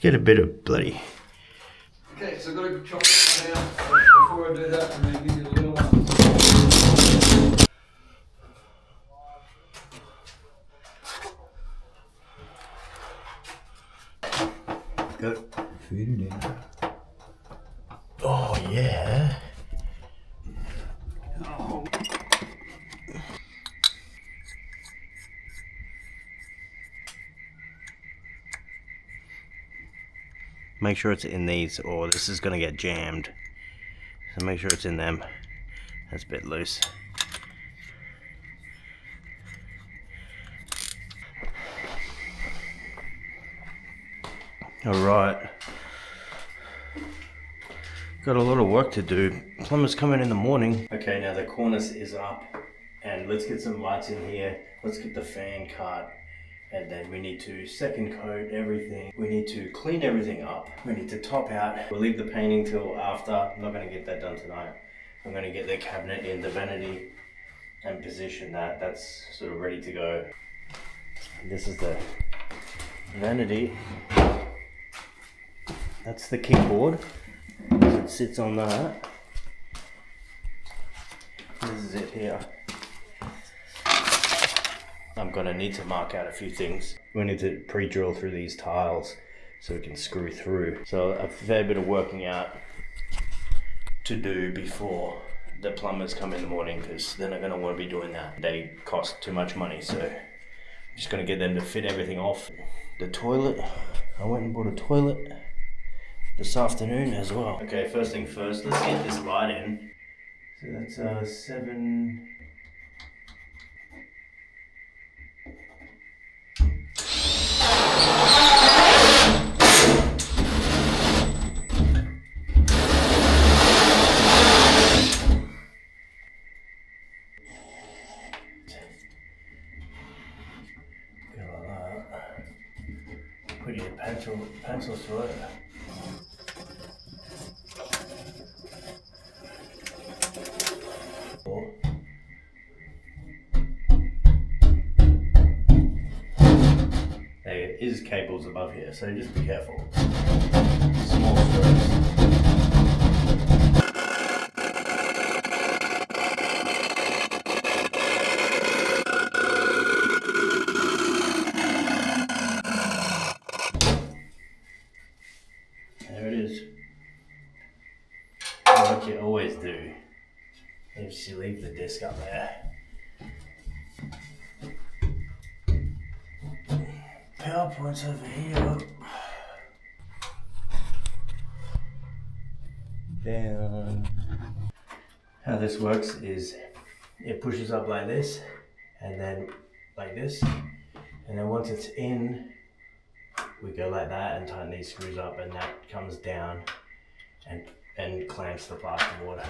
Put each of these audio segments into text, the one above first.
get a bit of bloody. Okay, so I've got to chop it down. Before I do that, I'm going to give you a little one. Good. Feed it in. Oh yeah. Oh. Make sure it's in these or this is gonna get jammed. So make sure it's in them. That's a bit loose. Alright. Got a lot of work to do. Plumber's coming in the morning. Okay, now the cornice is up and let's get some lights in here. Let's get the fan cut. And then we need to second coat everything. We need to clean everything up. We need to top out. We'll leave the painting till after. I'm not going to get that done tonight. I'm going to get the cabinet in the vanity and position that. That's sort of ready to go. This is the vanity. That's the keyboard. It sits on that. This is it here. I'm gonna need to mark out a few things. We need to pre-drill through these tiles so we can screw through. So a fair bit of working out to do before the plumbers come in the morning because they're not gonna want to be doing that. They cost too much money, so I'm just gonna get them to fit everything off. The toilet, I went and bought a toilet this afternoon as well. Okay, first thing first, let's get this light in. So that's 7. Put your pencils through it. There is cables above here, so just be careful. Small strokes. There it is. What you always do is you leave the disc up there. PowerPoint's over here. Down. How this works is it pushes up like this and then like this, and then once it's in we go like that and tighten these screws up, and that comes down and clamps the plasterboard.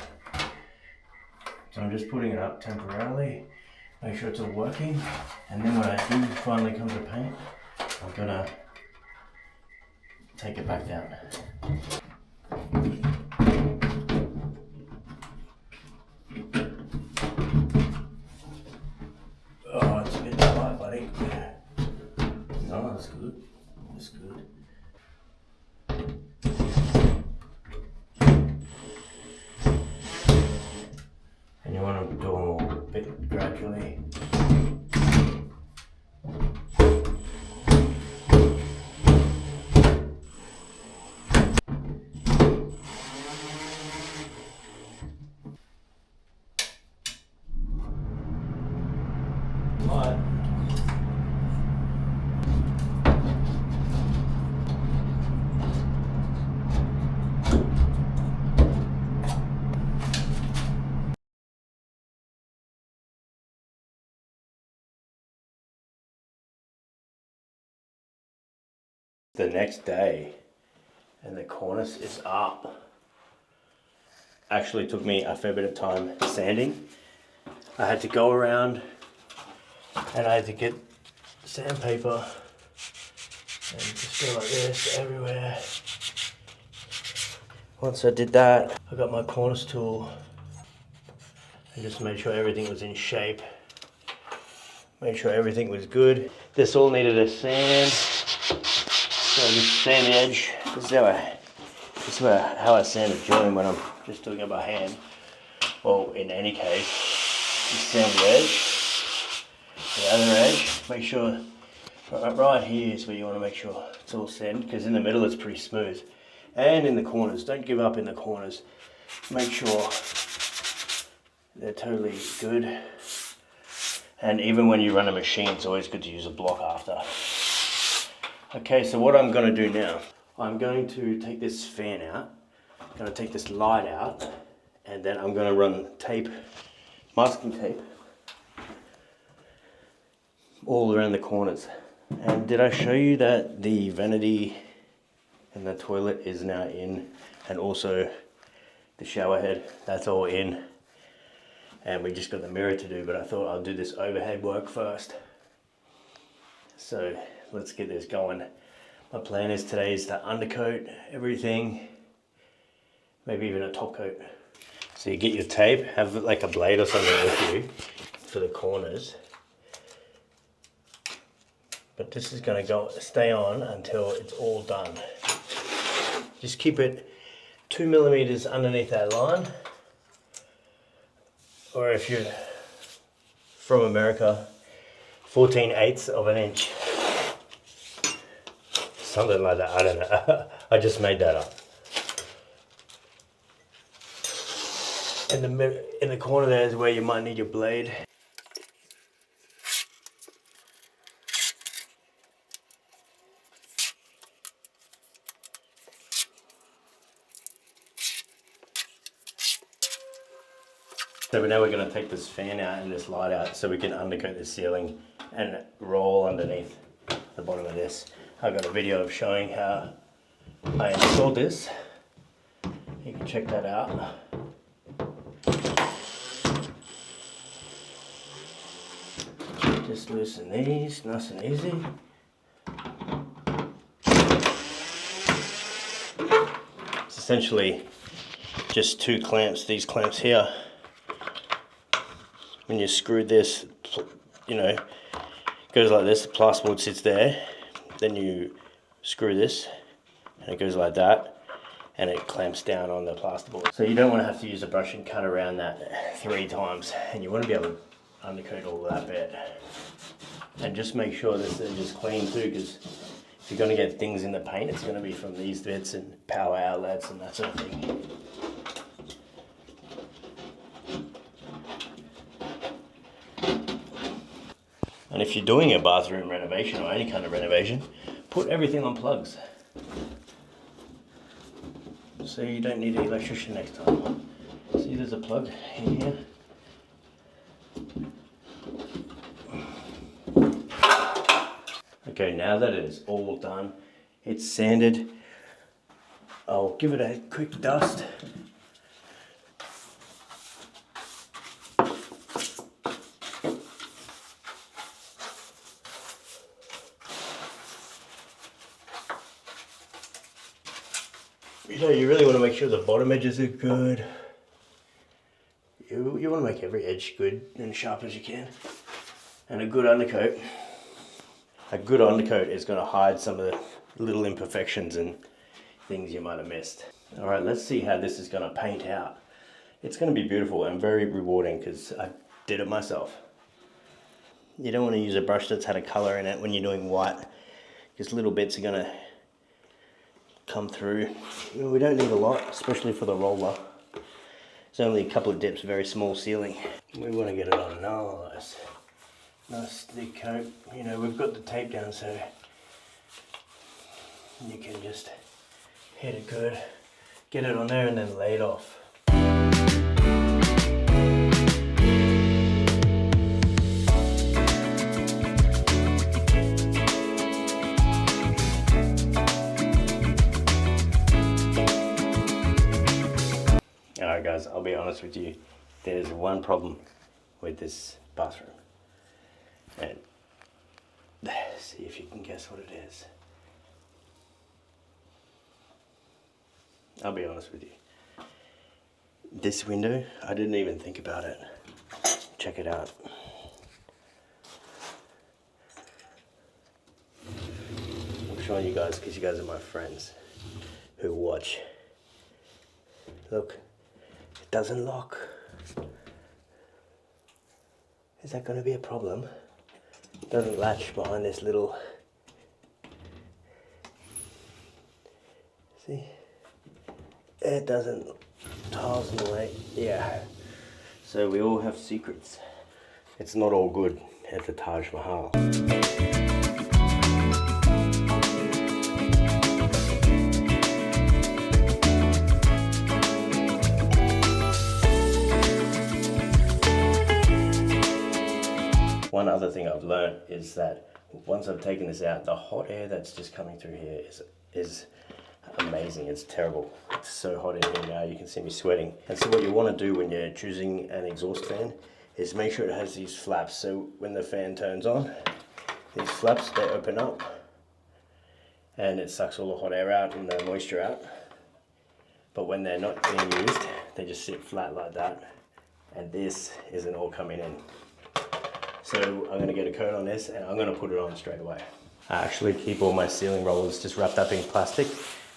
So I'm just putting it up temporarily, make sure it's all working, and then when I do finally come to paint, I'm gonna take it back down. Oh, it's a bit tight, buddy. No, that's good. That's good. And you want to do them all a bit gradually. The next day, and the cornice is up. Actually took me a fair bit of time sanding. I had to go around and I had to get sandpaper and just go like this everywhere. Once I did that, I got my cornice tool and just made sure everything was in shape. Made sure everything was good. This all needed a sand. So just sand the edge. This is how I sand a joint when I'm just doing it by hand. Well, in any case, just sand the edge, the other edge. Make sure right here is where you want to make sure it's all sanded, because in the middle it's pretty smooth. And in the corners, don't give up in the corners. Make sure they're totally good. And even when you run a machine, it's always good to use a block after. Okay, so what I'm going to do now, I'm going to take this fan out, I'm going to take this light out, and then I'm going to run tape, masking tape, all around the corners. And did I show you that the vanity and the toilet is now in, and also the shower head, that's all in. And we just got the mirror to do, but I thought I'll do this overhead work first. So let's get this going. My plan is today is to undercoat everything, maybe even a top coat. So you get your tape, have like a blade or something with you for the corners. But this is going to stay on until it's all done. Just keep it 2 millimeters underneath that line. Or if you're from America, 14/8 of an inch. Something like that, I don't know. I just made that up. In the corner there is where you might need your blade. So now we're going to take this fan out and this light out so we can undercoat the ceiling and roll underneath the bottom of this. I've got a video of showing how I installed this. You can check that out. Just loosen these, nice and easy. It's essentially just two clamps, these clamps here. When you screw this, you know, it goes like this, the plasterboard sits there, then you screw this, and it goes like that, and it clamps down on the plasterboard. So you don't want to have to use a brush and cut around that 3 times, and you want to be able to undercoat all of that bit. And just make sure this is just clean too, because if you're going to get things in the paint, it's going to be from these bits and power outlets and that sort of thing. And if you're doing a bathroom renovation or any kind of renovation, put everything on plugs. So you don't need an electrician next time. See, there's a plug in here. Okay, now that it's all done, it's sanded, I'll give it a quick dust. You know, you really want to make sure the bottom edges are good. You want to make every edge good and sharp as you can. And a good undercoat. A good undercoat is going to hide some of the little imperfections and things you might have missed. Alright, let's see how this is going to paint out. It's going to be beautiful and very rewarding because I did it myself. You don't want to use a brush that's had a colour in it when you're doing white, because little bits are going to come through. We don't need a lot, especially for the roller. It's only a couple of dips, very small ceiling. We want to get it on nice thick coat. You know, we've got the tape down so you can just hit it good, get it on there and then lay it off. Alright guys, I'll be honest with you, there's one problem with this bathroom, and see if you can guess what it is. I'll be honest with you, this window, I didn't even think about it. Check it out. showing you guys because you guys are my friends who watch. Look, it doesn't lock. Is that going to be a problem? It doesn't latch behind this little... See? It doesn't. Tiles in the way. Yeah. So we all have secrets. It's not all good at the Taj Mahal. One other thing I've learned is that once I've taken this out, the hot air that's just coming through here is amazing. It's terrible. It's so hot in here now, you can see me sweating. And so what you want to do when you're choosing an exhaust fan is make sure it has these flaps. So when the fan turns on, these flaps, they open up and it sucks all the hot air out and the moisture out. But when they're not being used, they just sit flat like that. And this isn't all coming in. So I'm going to get a coat on this and I'm going to put it on straight away. I actually keep all my ceiling rollers just wrapped up in plastic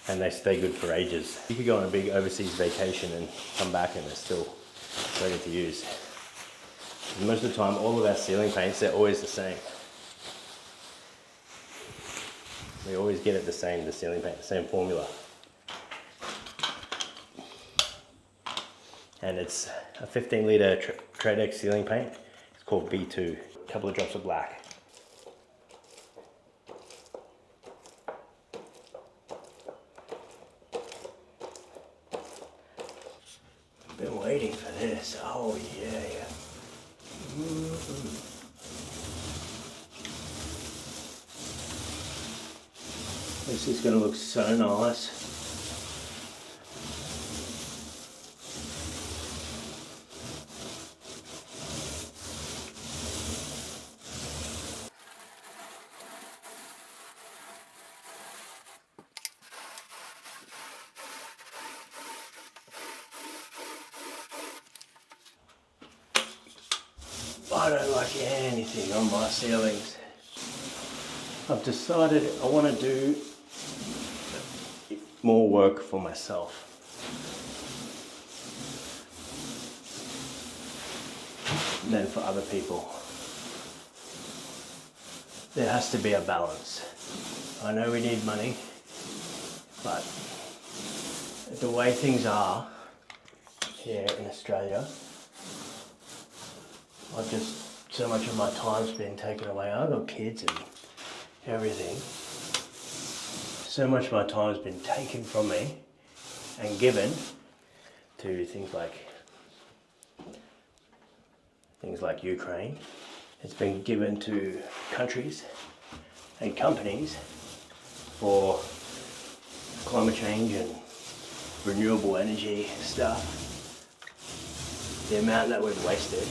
and they stay good for ages. You could go on a big overseas vacation and come back and they're still ready to use. And most of the time, all of our ceiling paints, they're always the same. We always get it the same, the ceiling paint, the same formula. And it's a 15-litre Tradex ceiling paint. It's called B2. A couple of drops of black. Been waiting for this. Oh yeah. This is going to look so nice. I don't like anything on my ceilings. I've decided I want to do more work for myself. Than for other people. There has to be a balance. I know we need money, but the way things are here in Australia, so much of my time's been taken away. I've got kids and everything. So much of my time's been taken from me and given to things like Ukraine. It's been given to countries and companies for climate change and renewable energy stuff. The amount that we've wasted.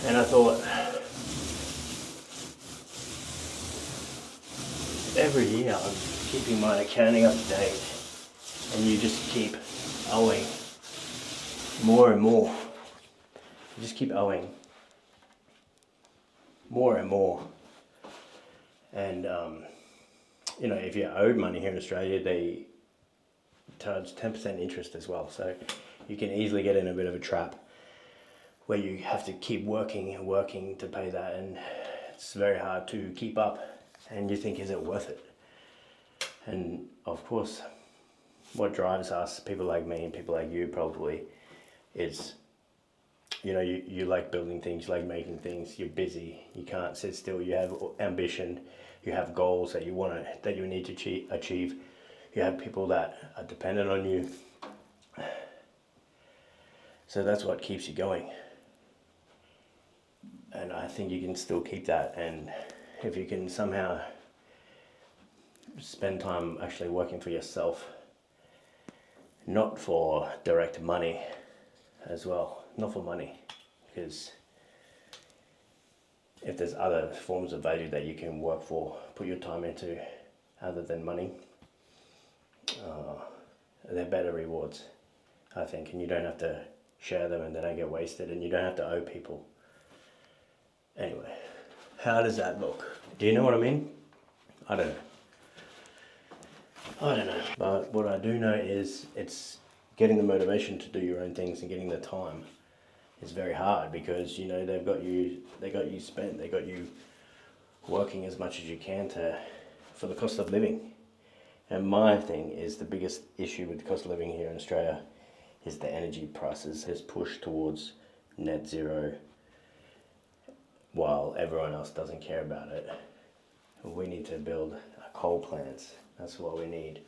And I thought, every year I'm keeping my accounting up to date and you just keep owing more and more. You just keep owing more and more. And, you know, if you're owed money here in Australia, they charge 10% interest as well. So you can easily get in a bit of a trap where you have to keep working and working to pay that, and it's very hard to keep up, and you think, is it worth it? And of course, what drives us, people like me and people like you probably, is, you know, you like building things, you like making things, you're busy, you can't sit still, you have ambition, you have goals that you need to achieve, you have people that are dependent on you. So that's what keeps you going. And I think you can still keep that, and if you can somehow spend time actually working for yourself, not for direct money as well, not for money, because if there's other forms of value that you can work for, put your time into other than money, they're better rewards, I think, and you don't have to share them and they don't get wasted, and you don't have to owe people. Anyway, how does that look? Do you know what I mean? I don't know. I don't know. But what I do know is it's getting the motivation to do your own things and getting the time is very hard, because you know they got you working as much as you can for the cost of living. And my thing is, the biggest issue with the cost of living here in Australia is the energy prices has pushed towards net zero while everyone else doesn't care about it. We need to build coal plants. That's what we need.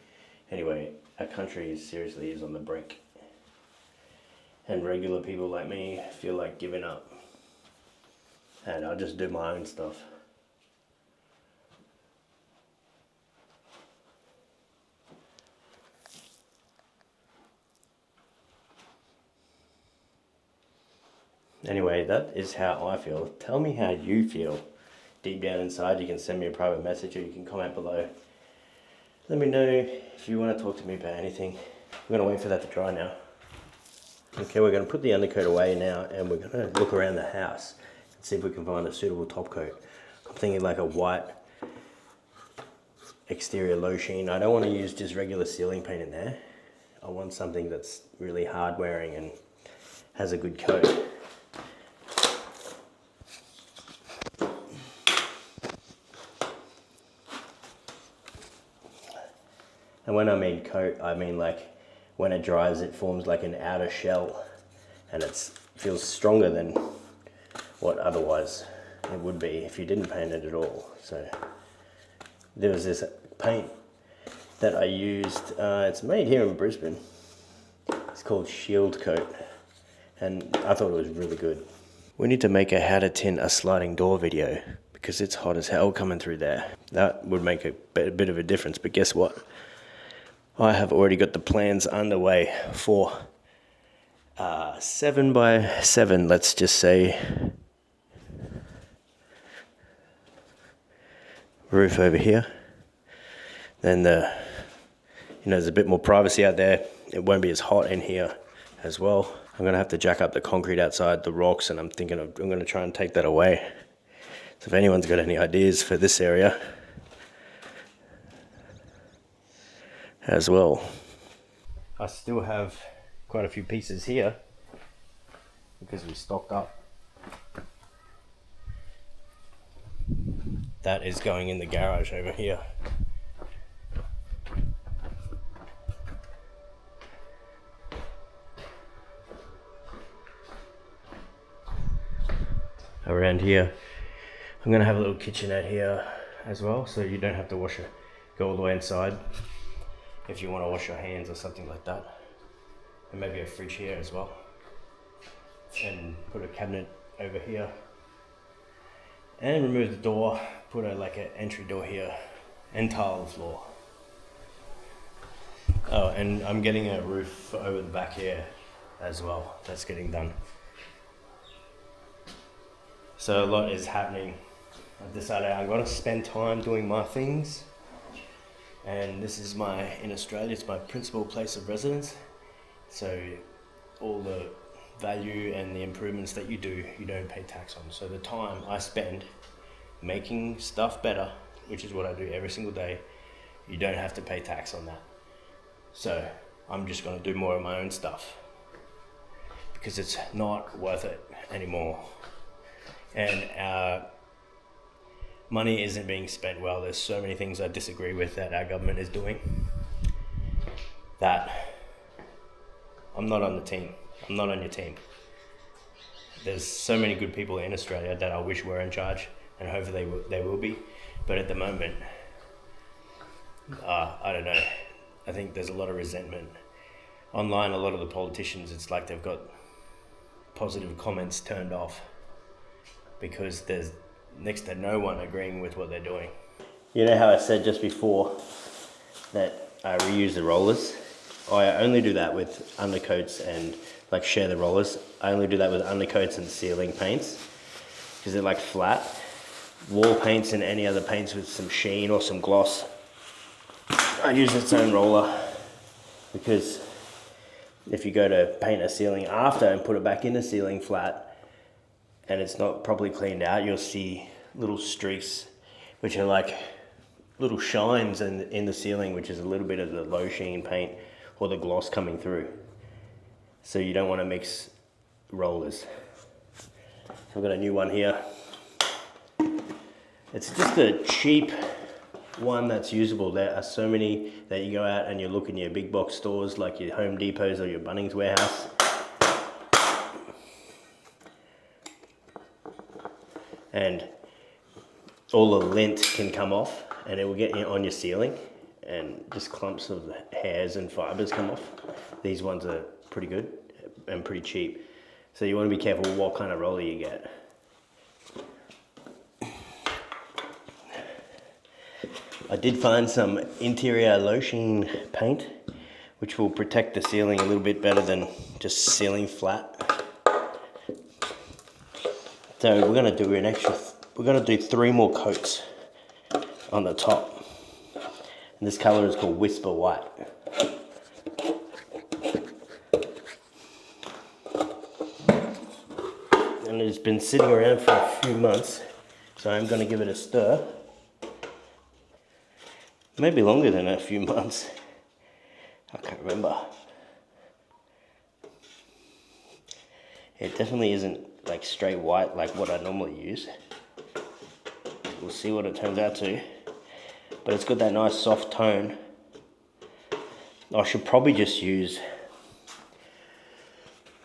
Anyway, our country seriously is on the brink. And regular people like me feel like giving up. And I'll just do my own stuff. Anyway, that is how I feel. Tell me how you feel deep down inside. You can send me a private message or you can comment below. Let me know if you want to talk to me about anything. I'm going to wait for that to dry now. Okay, we're going to put the undercoat away now and we're going to look around the house and see if we can find a suitable top coat. I'm thinking like a white exterior low sheen. I don't want to use just regular ceiling paint in there. I want something that's really hard wearing and has a good coat. And when I mean coat, I mean like when it dries, it forms like an outer shell and it feels stronger than what otherwise it would be if you didn't paint it at all. So there was this paint that I used, it's made here in Brisbane. It's called Shield Coat and I thought it was really good. We need to make a how to tint a sliding door video because it's hot as hell coming through there. That would make a bit of a difference, but guess what? I have already got the plans underway for 7 by 7, let's just say, roof over here. Then there's a bit more privacy out there. It won't be as hot in here as well. I'm gonna have to jack up the concrete outside, the rocks, and I'm gonna try and take that away. So if anyone's got any ideas for this area as well. I still have quite a few pieces here because we stocked up. That is going in the garage over here. Around here, I'm gonna have a little kitchenette here as well, so you don't have to go all the way inside if you want to wash your hands or something like that. And maybe a fridge here as well. And put a cabinet over here. And remove the door, put an entry door here, and tile the floor. Oh, and I'm getting a roof over the back here as well. That's getting done. So a lot is happening. I've decided I'm going to spend time doing my things. And this is in Australia, it's my principal place of residence. So all the value and the improvements that you do, you don't pay tax on. So the time I spend making stuff better, which is what I do every single day, you don't have to pay tax on that. So I'm just going to do more of my own stuff because it's not worth it anymore. And money isn't being spent well. There's so many things I disagree with that our government is doing that I'm not on the team. I'm not on your team. There's so many good people in Australia that I wish were in charge, and hopefully they will be. But at the moment, I don't know. I think there's a lot of resentment. Online, a lot of the politicians, it's like they've got positive comments turned off because there's next to no one agreeing with what they're doing. You know how I said just before that I reuse the rollers? I only do that with undercoats and share the rollers. I only do that with undercoats and ceiling paints because they're flat. Wall paints and any other paints with some sheen or some gloss, I use its own roller because if you go to paint a ceiling after and put it back in the ceiling flat and it's not properly cleaned out, you'll see little streaks which are little shines in the ceiling, which is a little bit of the low sheen paint or the gloss coming through. So you don't want to mix rollers. So I've got a new one here. It's just a cheap one that's usable. There are so many that you go out and you look in your big box stores like your Home Depots or your Bunnings warehouse. And all the lint can come off and it will get on your ceiling and just clumps of hairs and fibers come off. These ones are pretty good and pretty cheap. So you want to be careful what kind of roller you get. I did find some interior low sheen paint which will protect the ceiling a little bit better than just ceiling flat. So we're going to do 3 more coats on the top. And this color is called Whisper White. And it's been sitting around for a few months, so I'm going to give it a stir. Maybe longer than a few months. I can't remember. It definitely isn't like straight white like what I normally use. We'll see what it turns out to. But it's got that nice soft tone. I should probably just use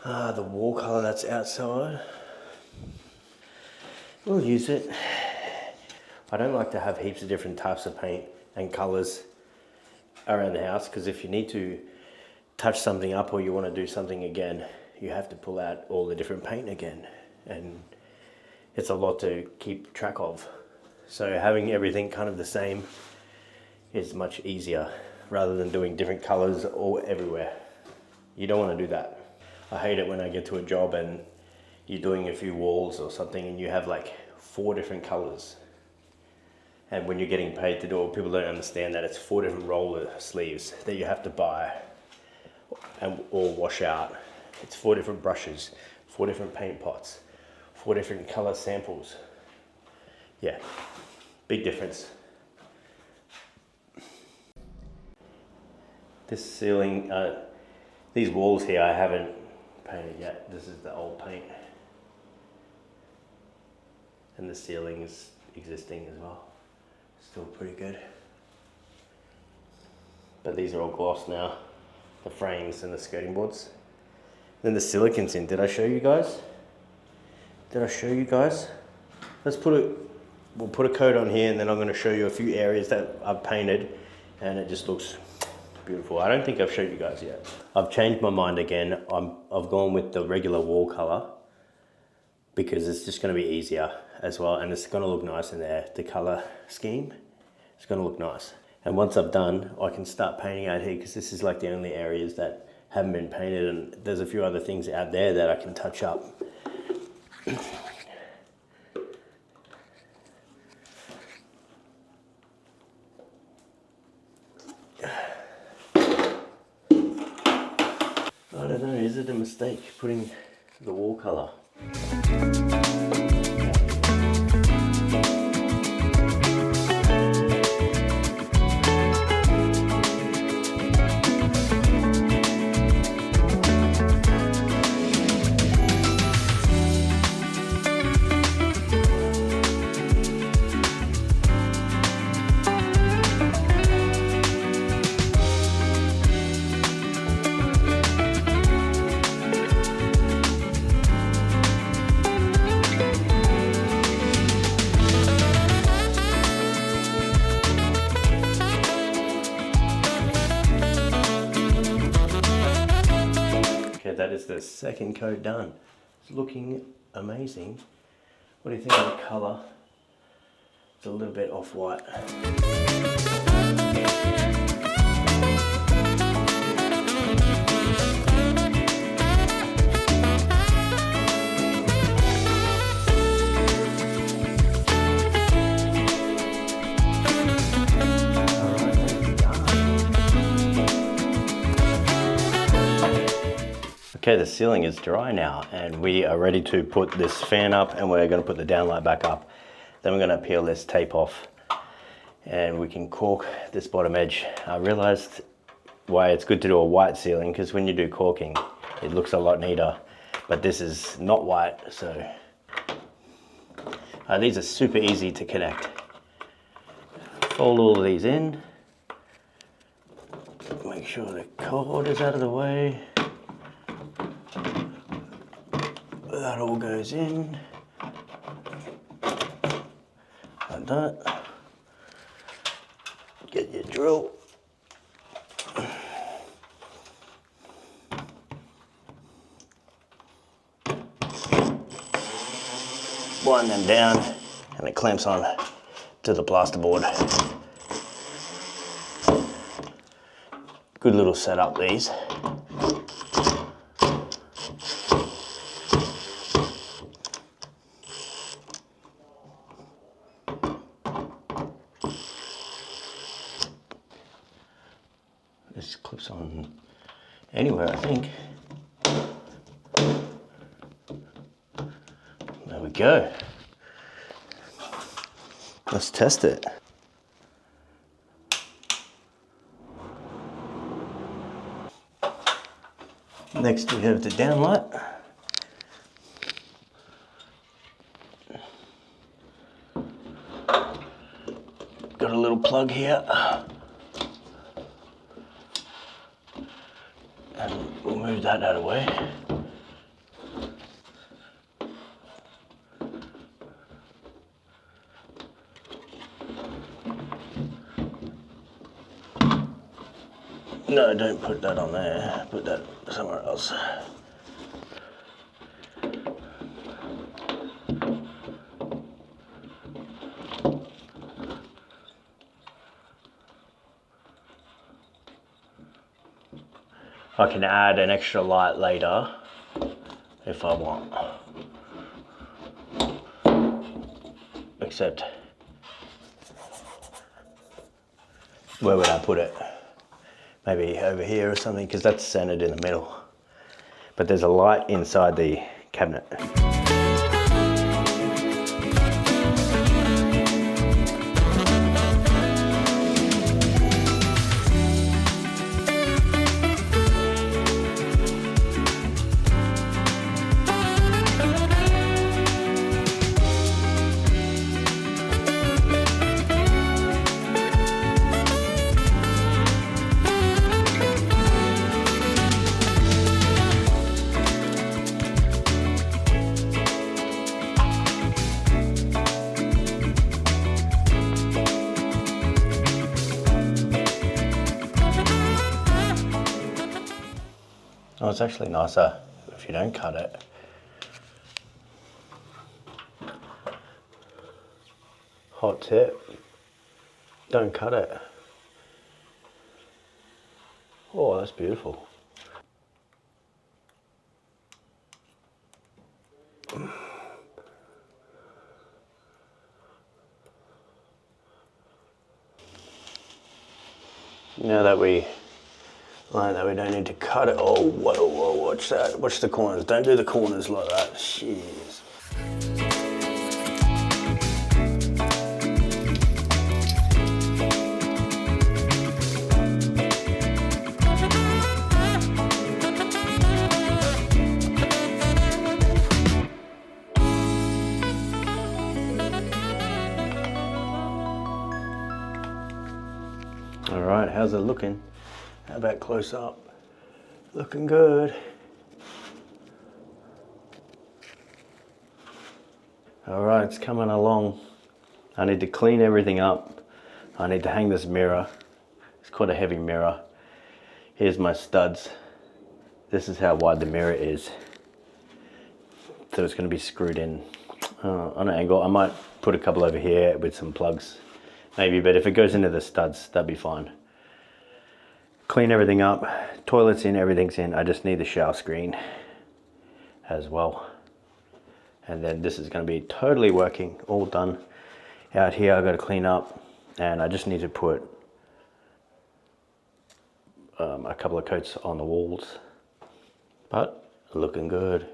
the wall color that's outside. We'll use it. I don't like to have heaps of different types of paint and colors around the house, because if you need to touch something up or you want to do something again, you have to pull out all the different paint again, and it's a lot to keep track of. So having everything kind of the same is much easier rather than doing different colors all everywhere. You don't want to do that. I hate it when I get to a job and you're doing a few walls or something and you have like 4 different colors. And when you're getting paid to do it, people don't understand that it's 4 different roller sleeves that you have to buy or wash out. It's 4 different brushes, 4 different paint pots, 4 different color samples. Yeah, big difference. This ceiling, these walls here I haven't painted yet. This is the old paint. And the ceiling is existing as well. Still pretty good. But these are all gloss now. The frames and the skirting boards. Then the silicon's in. Did I show you guys? We'll put a coat on here and then I'm going to show you a few areas that I've painted and it just looks beautiful. I don't think I've showed you guys yet. I've changed my mind again. I've gone with the regular wall color because it's just going to be easier as well, and it's going to look nice in there. The color scheme, it's going to look nice. And once I've done, I can start painting out here because this is like the only areas that haven't been painted, and there's a few other things out there that I can touch up. I don't know, is it a mistake putting the wall color? That is the second coat done. It's looking amazing. What do you think of the color? It's a little bit off-white. Okay, the ceiling is dry now and we are ready to put this fan up, and we're going to put the downlight back up. Then we're going to peel this tape off and we can caulk this bottom edge. I realized why it's good to do a white ceiling, because when you do caulking, it looks a lot neater, but this is not white, so these are super easy to connect. Fold all of these in, make sure the cord is out of the way. That all goes in, like that. Get your drill. Wind them down, and it clamps on to the plasterboard. Good little setup, these. This clips on anywhere, I think. There we go. Let's test it. Next we have the downlight. Got a little plug here. And we'll move that out of the way. No, don't put that on there. Put that somewhere else. I can add an extra light later if I want. Except, where would I put it? Maybe over here or something, because that's centered in the middle. But there's a light inside the cabinet. Oh, it's actually nicer if you don't cut it. Hot tip, don't cut it. Oh, that's beautiful. Now that we like that, we don't need to cut it. Oh, whoa, watch that. Watch the corners. Don't do the corners like that. Jeez. All right, how's it looking? How about close up? Looking good. All right, it's coming along. I need to clean everything up. I need to hang this mirror. It's quite a heavy mirror. Here's my studs. This is how wide the mirror is. So it's going to be screwed in on an angle. I might put a couple over here with some plugs, maybe, but if it goes into the studs, that'd be fine. Clean everything up, toilet's in, everything's in. I just need the shower screen as well. And then this is going to be totally working, all done. Out here I've got to clean up, and I just need to put a couple of coats on the walls. But looking good.